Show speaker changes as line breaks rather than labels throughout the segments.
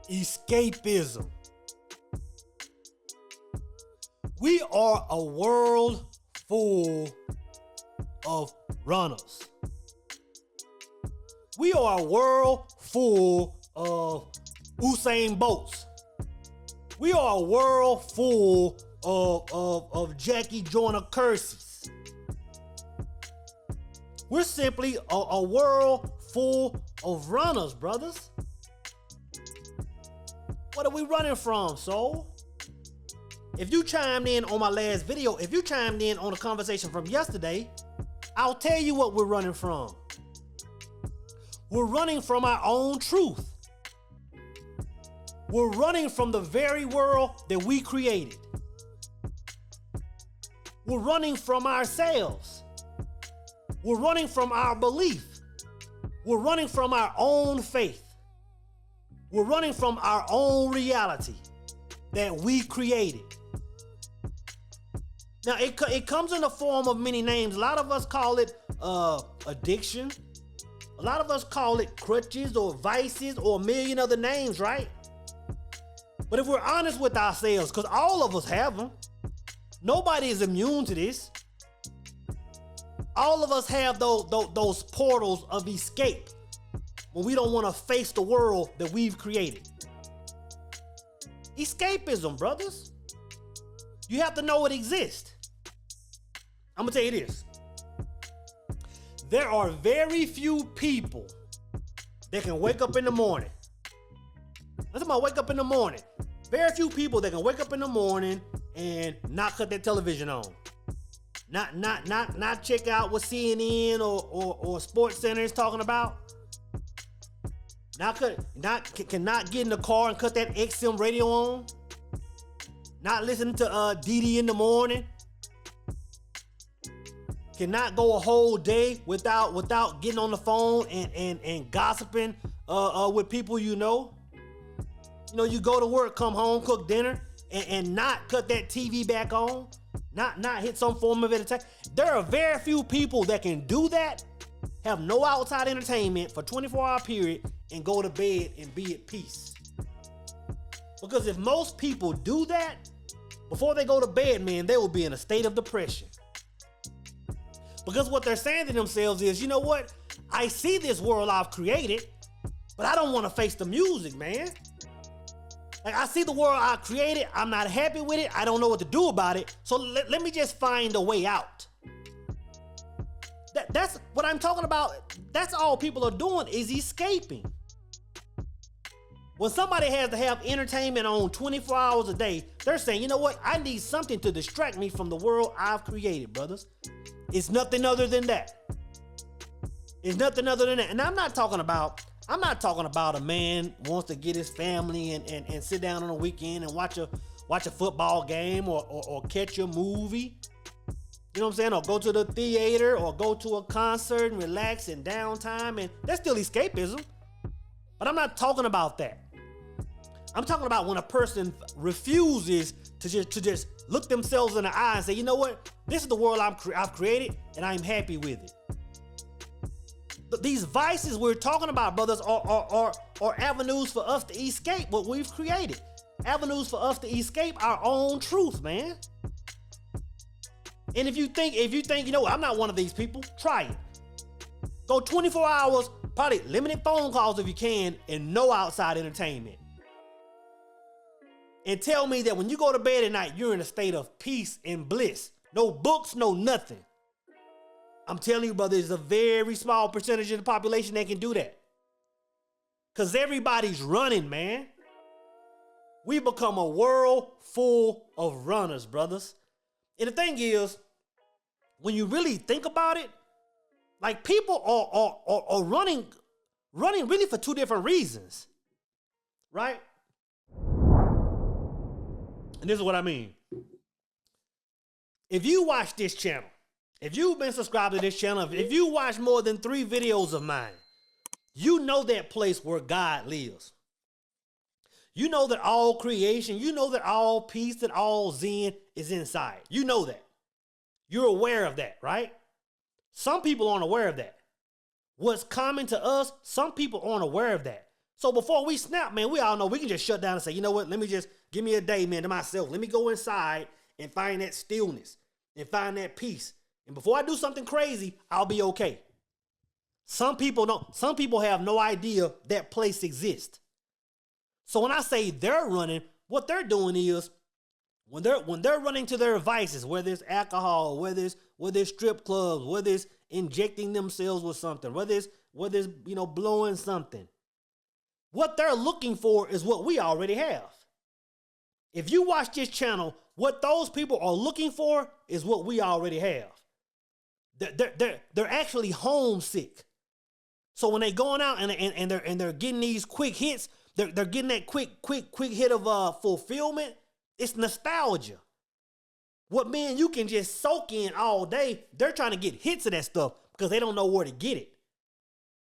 Escapism. We are a world full of runners. We are a world full of Usain Bolts. We are a world full of Jackie Joyner Curses. We're simply a world full of runners, brothers. What are we running from, soul? If you chimed in on my last video, if you chimed in on the conversation from yesterday, I'll tell you what we're running from. We're running from our own truth. We're running from the very world that we created. We're running from ourselves. We're running from our belief. We're running from our own faith. We're running from our own reality that we created. Now, it comes in the form of many names. A lot of us call it addiction. A lot of us call it crutches or vices or a million other names, right? But if we're honest with ourselves, because all of us have them, nobody is immune to this. All of us have those portals of escape when we don't want to face the world that we've created. Escapism, brothers. You have to know it exists. I'm going to tell you this. There are very few people that can wake up in the morning. Let's talk about wake up in the morning. Very few people that can wake up in the morning and not cut their television on. Not check out what CNN or Sports Center is talking about. Cannot get in the car and cut that XM radio on. Not listen to Dee in the morning. Cannot go a whole day without getting on the phone and gossiping with people you know. You know, you go to work, come home, cook dinner, and not cut that TV back on. Not hit some form of entertainment. There are very few people that can do that, have no outside entertainment for 24-hour period, and go to bed and be at peace. Because if most people do that, before they go to bed, man, they will be in a state of depression. Because what they're saying to themselves is, you know what? I see this world I've created, but I don't want to face the music, man. Like, I see the world I created. I'm not happy with it. I don't know what to do about it. So let me just find a way out. That's what I'm talking about. That's all people are doing is escaping. When somebody has to have entertainment on 24 hours a day, they're saying, you know what? I need something to distract me from the world I've created, brothers. It's nothing other than that. It's nothing other than that. And I'm not talking about a man wants to get his family and sit down on a weekend and watch a football game or catch a movie. You know what I'm saying? Or go to the theater or go to a concert and relax in downtime. And that's still escapism. But I'm not talking about that. I'm talking about when a person refuses to just look themselves in the eye and say, you know what? This is the world I've created and I'm happy with it. These vices we're talking about, brothers, are avenues for us to escape what we've created. Avenues for us to escape our own truth, man. And if you think, you know what, I'm not one of these people, try it. Go 24 hours, probably limited phone calls if you can, and no outside entertainment. And tell me that when you go to bed at night, you're in a state of peace and bliss. No books, no nothing. I'm telling you, brother, there's a very small percentage of the population that can do that. Because everybody's running, man. We become a world full of runners, brothers. And the thing is, when you really think about it, like people are running really for two different reasons, right? And this is what I mean. If you watch this channel, if you've been subscribed to this channel, if you watch more than 3 videos of mine, you know that place where God lives. You know that all creation, you know that all peace, that all Zen is inside. You know that. You're aware of that, right? Some people aren't aware of that. What's common to us, some people aren't aware of that. So before we snap, man, we all know we can just shut down and say, you know what, let me just give me a day, man, to myself. Let me go inside and find that stillness and find that peace. And before I do something crazy, I'll be okay. Some people don't. Some people have no idea that place exists. So when I say they're running, what they're doing is when they're running to their vices, whether it's alcohol, whether it's strip clubs, whether it's injecting themselves with something, whether it's blowing something. What they're looking for is what we already have. If you watch this channel, what those people are looking for is what we already have. They're actually homesick. So when they're going out and they're getting these quick hits, they're getting that quick hit of fulfillment. It's nostalgia. What men you can just soak in all day, they're trying to get hits of that stuff because they don't know where to get it.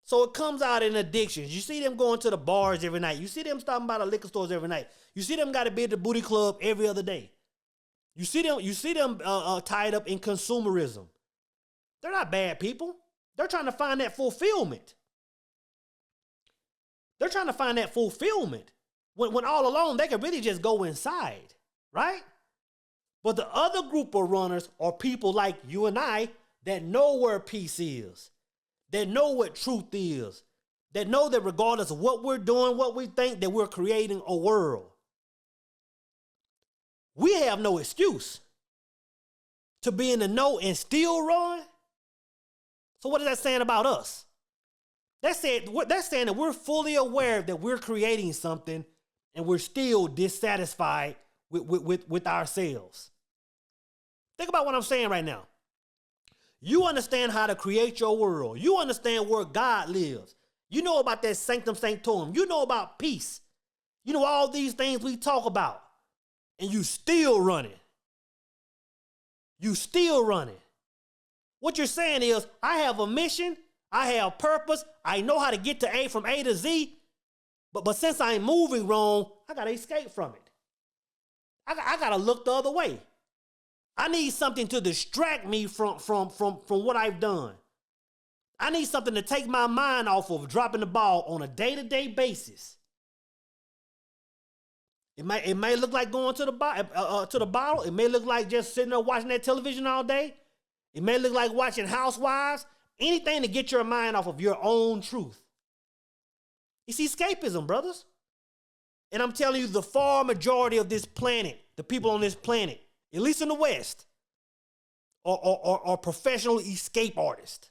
So it comes out in addictions. You see them going to the bars every night. You see them stopping by the liquor stores every night. You see them got to be at the booty club every other day. You see them tied up in consumerism. They're not bad people. They're trying to find that fulfillment. They're trying to find that fulfillment when all alone they could really just go inside, right? But the other group of runners are people like you and I that know where peace is, that know what truth is, that know that regardless of what we're doing, what we think, that we're creating a world. We have no excuse to be in the know and still run. So what is that saying about us? That's saying that we're fully aware that we're creating something and we're still dissatisfied with ourselves. Think about what I'm saying right now. You understand how to create your world. You understand where God lives. You know about that sanctum sanctorum. You know about peace. You know all these things we talk about. And you still running. You still running. What you're saying is, I have a mission. I have purpose. I know how to get to A from A to Z. But since I'm moving wrong, I got to escape from it. I got to look the other way. I need something to distract me from what I've done. I need something to take my mind off of dropping the ball on a day-to-day basis. It may look like going to the bottle. It may look like just sitting there watching that television all day. It may look like watching Housewives. Anything to get your mind off of your own truth. It's escapism, brothers. And I'm telling you, the far majority of this planet, the people on this planet, at least in the West, are professional escape artists.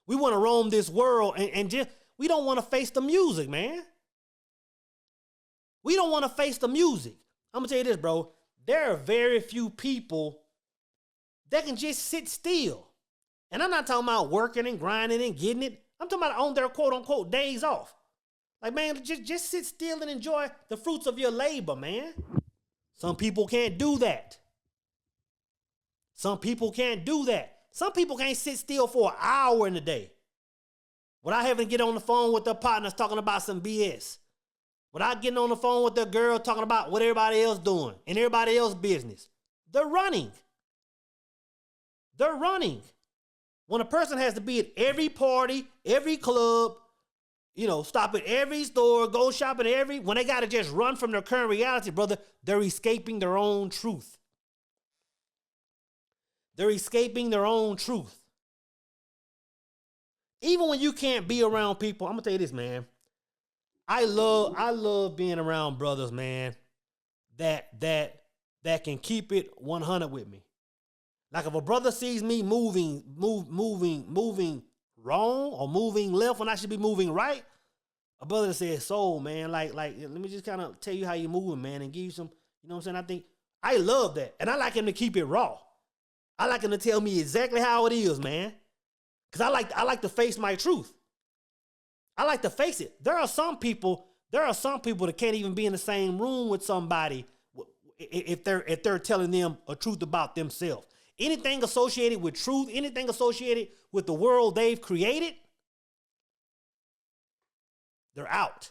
We want to roam this world and just, we don't want to face the music, man. We don't want to face the music. I'm going to tell you this, bro. There are very few people that can just sit still. And I'm not talking about working and grinding and getting it. I'm talking about on their quote unquote days off. Like, man, just sit still and enjoy the fruits of your labor, man. Some people can't do that. Some people can't do that. Some people can't sit still for an hour in a day without having to get on the phone with their partners talking about some BS. Without getting on the phone with their girl talking about what everybody else doing and everybody else's business. They're running. They're running. When a person has to be at every party, every club, stop at every store, go shopping when they got to just run from their current reality, brother, they're escaping their own truth. They're escaping their own truth. Even when you can't be around people, I'm going to tell you this, man. I love being around brothers, man, that can keep it 100 with me. Like if a brother sees me moving wrong or moving left when I should be moving right, a brother says, "So, man, like, let me just kind of tell you how you're moving, man, and give you some, you know what I'm saying?" I love that. And I like him to keep it raw. I like him to tell me exactly how it is, man. Because I like to face my truth. I like to face it. There are some people that can't even be in the same room with somebody if they're telling them a truth about themselves. Anything associated with truth, anything associated with the world they've created, they're out.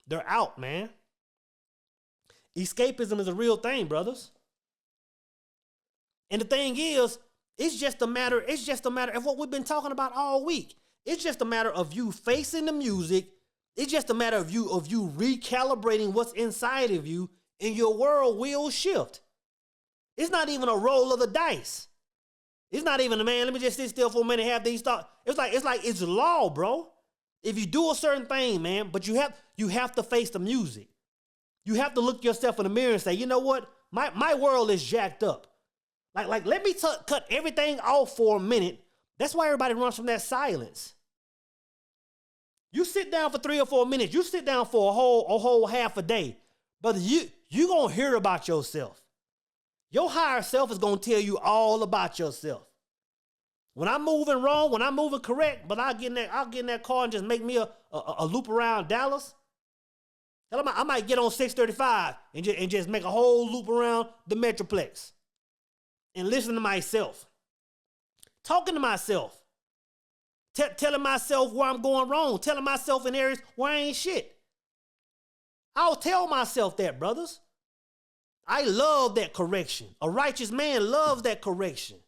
They're out, man. Escapism is a real thing, brothers. And the thing is, it's just a matter of what we've been talking about all week. It's just a matter of you facing the music. It's just a matter of you recalibrating what's inside of you, and your world will shift. It's not even a roll of the dice. It's not even a man, let me just sit still for a minute and have these thoughts. It's law, bro. If you do a certain thing, man, but you have to face the music. You have to look yourself in the mirror and say, you know what? My world is jacked up. Like let me cut everything off for a minute. That's why everybody runs from that silence. You sit down for 3 or 4 minutes. You sit down for a whole half a day. Brother, you going to hear about yourself. Your higher self is going to tell you all about yourself. When I'm moving wrong, when I'm moving correct, but I'll get in that car and just make me a loop around Dallas. I might get on 635 and just make a whole loop around the Metroplex and listen to myself. Talking to myself. Telling myself where I'm going wrong. Telling myself in areas where I ain't shit. I'll tell myself that, brothers. I love that correction. A righteous man loves that correction.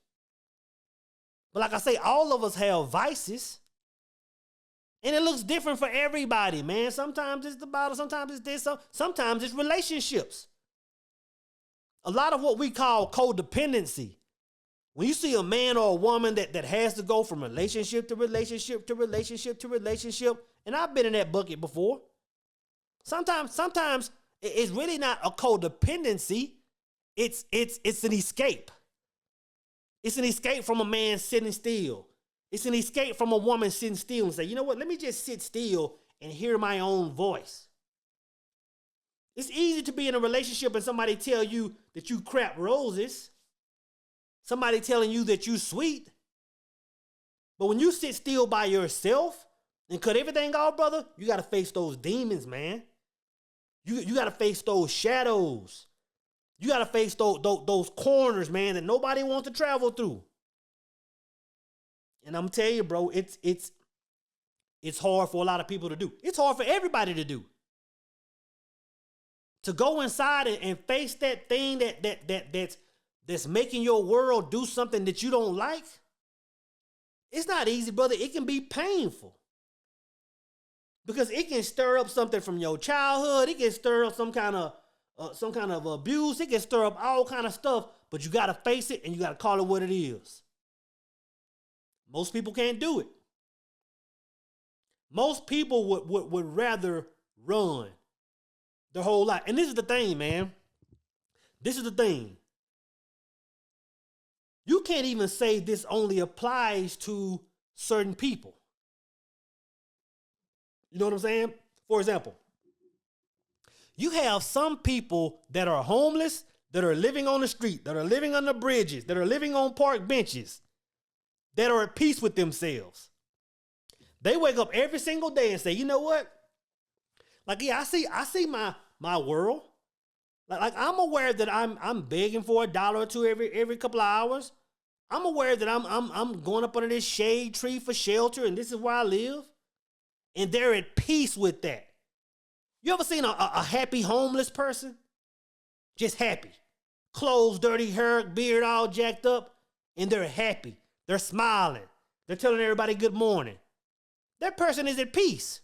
But like I say, all of us have vices. And it looks different for everybody, man. Sometimes it's the bottle, sometimes it's this, sometimes it's relationships. A lot of what we call codependency. When you see a man or a woman that has to go from relationship to relationship to relationship to relationship, and I've been in that bucket before. Sometimes it's really not a codependency. It's an escape. It's an escape from a man sitting still. It's an escape from a woman sitting still and say, you know what, let me just sit still and hear my own voice. It's easy to be in a relationship and somebody tell you that you crap roses. Somebody telling you that you sweet. But when you sit still by yourself and cut everything off, brother, you got to face those demons, man. You got to face those shadows. You got to face those corners, man, that nobody wants to travel through. And I'm telling you, bro, it's hard for a lot of people to do. It's hard for everybody to do. To go inside and face that thing that's making your world do something that you don't like. It's not easy, brother. It can be painful. Because it can stir up something from your childhood. It can stir up some kind of abuse. It can stir up all kind of stuff. But you got to face it and you got to call it what it is. Most people can't do it. Most people would rather run their whole life. And this is the thing, man. This is the thing. You can't even say this only applies to certain people. You know what I'm saying? For example, you have some people that are homeless, that are living on the street, that are living under bridges, that are living on park benches, that are at peace with themselves. They wake up every single day and say, you know what? Like, yeah, I see my world. Like I'm aware that I'm begging for $1 or $2 every couple of hours. I'm aware that I'm going up under this shade tree for shelter, and this is where I live. And they're at peace with that. You ever seen a happy homeless person? Just happy. Clothes dirty, hair, beard all jacked up, and they're happy. They're smiling. They're telling everybody good morning. That person is at peace.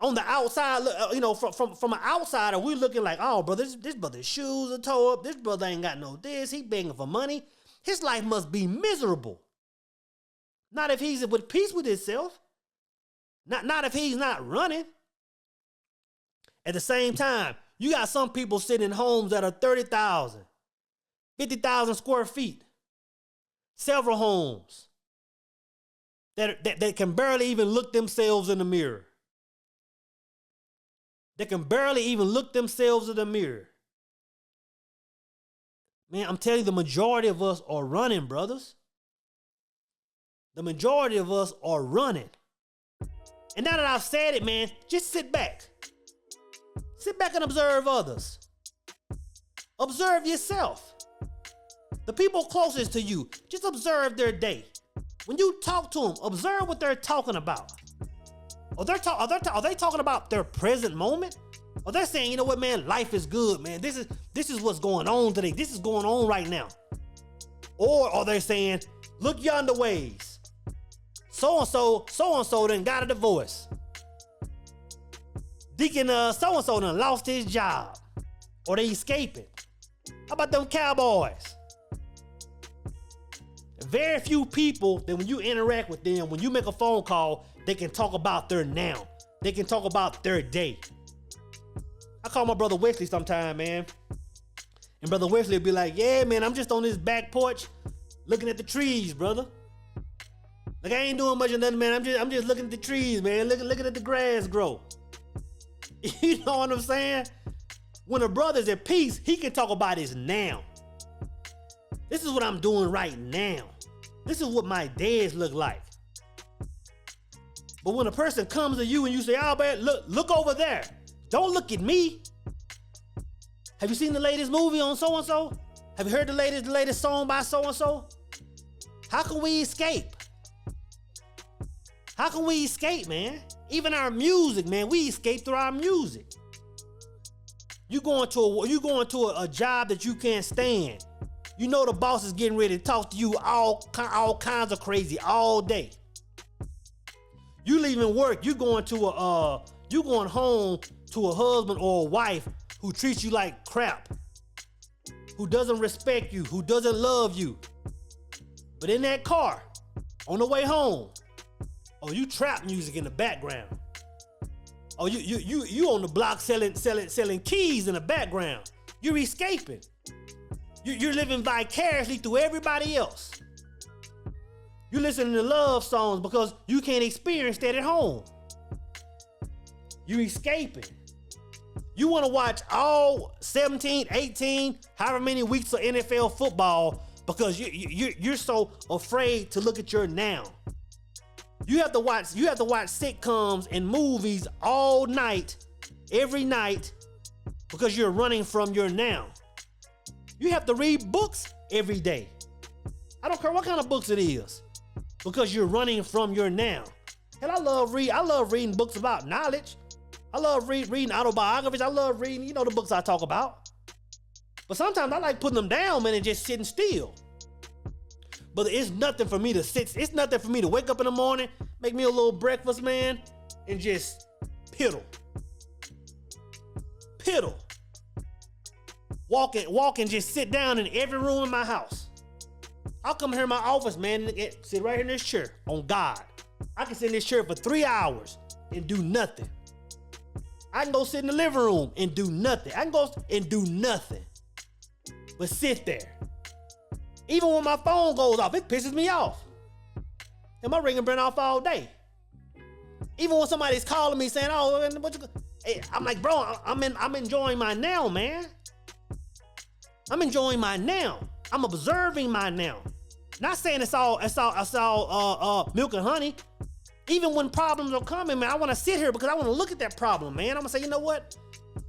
On the outside, you know, from an outsider, we're looking like, oh, brother, this brother's shoes are tore up. This brother ain't got no this. He begging for money. His life must be miserable. Not if he's with peace with himself. Not if he's not running. At the same time, you got some people sitting in homes that are 30,000, 50,000 square feet. Several homes that can barely even look themselves in the mirror. They can barely even look themselves in the mirror. Man, I'm telling you, the majority of us are running, brothers. The majority of us are running. And now that I've said it, man, just sit back. Sit back and observe others. Observe yourself. The people closest to you, just observe their day. When you talk to them, observe what they're talking about. Are they talking about their present moment? Or they're saying, you know what, man, life is good, man. This is what's going on today. This is going on right now. Or are they saying, look yonder ways. so-and-so done got a divorce. Deacon so-and-so done lost his job. Or they escaping. How about them Cowboys? Very few people that when you interact with them, when you make a phone call, they can talk about their now. They can talk about their day. I call my brother Wesley sometime, man. And brother Wesley will be like, yeah, man, I'm just on this back porch looking at the trees, brother. Like, I ain't doing much of nothing, man. I'm just looking at the trees, man. Looking at the grass grow. You know what I'm saying? When a brother's at peace, he can talk about his now. This is what I'm doing right now. This is what my days look like. But when a person comes to you and you say, Albert, look over there. Don't look at me. Have you seen the latest movie on so-and-so? Have you heard the latest song by so-and-so? How can we escape? How can we escape, man? Even our music, man, we escape through our music. You going to a job that you can't stand. You know the boss is getting ready to talk to you all kinds of crazy all day. You leaving work, you going home to a husband or a wife who treats you like crap, who doesn't respect you, who doesn't love you. But in that car, on the way home, oh, you trap music in the background. Oh, you on the block selling keys in the background. You're escaping. You're living vicariously through everybody else. You're listening to love songs because you can't experience that at home. You're escaping. You want to watch all 17, 18, however many weeks of NFL football because you're so afraid to look at your now. You have to watch sitcoms and movies all night, every night, because you're running from your now. You have to read books every day. I don't care what kind of books it is, because you're running from your now. And I love reading books about knowledge. I love reading autobiographies. I love reading, the books I talk about. But sometimes I like putting them down, man, and just sitting still. But it's nothing for me to sit. It's nothing for me to wake up in the morning, make me a little breakfast, man, and just piddle. Walk and just sit down in every room in my house. I'll come here in my office, man, and sit right in this chair. On God, I can sit in this chair for 3 hours and do nothing. I can go sit in the living room and do nothing. I can go and do nothing but sit there. Even when my phone goes off, it pisses me off. And my ringer been off all day. Even when somebody's calling me saying, "Oh, hey," I'm like, bro, I'm enjoying my now, man. I'm enjoying my now. I'm observing my now. Not saying it's all milk and honey. Even when problems are coming, man, I want to sit here because I want to look at that problem, man. I'm gonna say, you know what?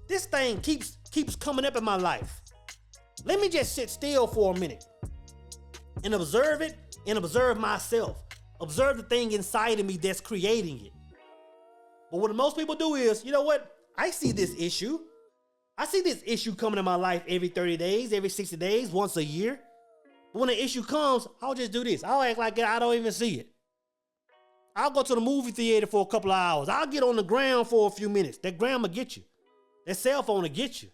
This thing keeps coming up in my life. Let me just sit still for a minute and observe it and observe myself. Observe the thing inside of me that's creating it. But what most people do is, you know what? I see this issue. I see this issue coming in my life every 30 days, every 60 days, once a year. But when the issue comes, I'll just do this. I'll act like I don't even see it. I'll go to the movie theater for a couple of hours. I'll get on the ground for a few minutes. That ground will get you. That cell phone will get you.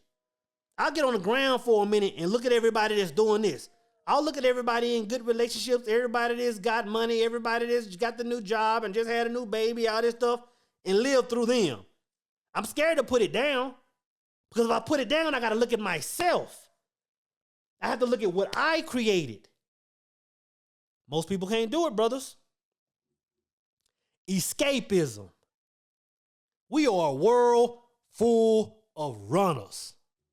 I'll get on the ground for a minute and look at everybody that's doing this. I'll look at everybody in good relationships, everybody that's got money, everybody that's got the new job and just had a new baby, all this stuff, and live through them. I'm scared to put it down because if I put it down, I got to look at myself. I have to look at what I created. Most people can't do it, brothers. Escapism. We are a world full of runners.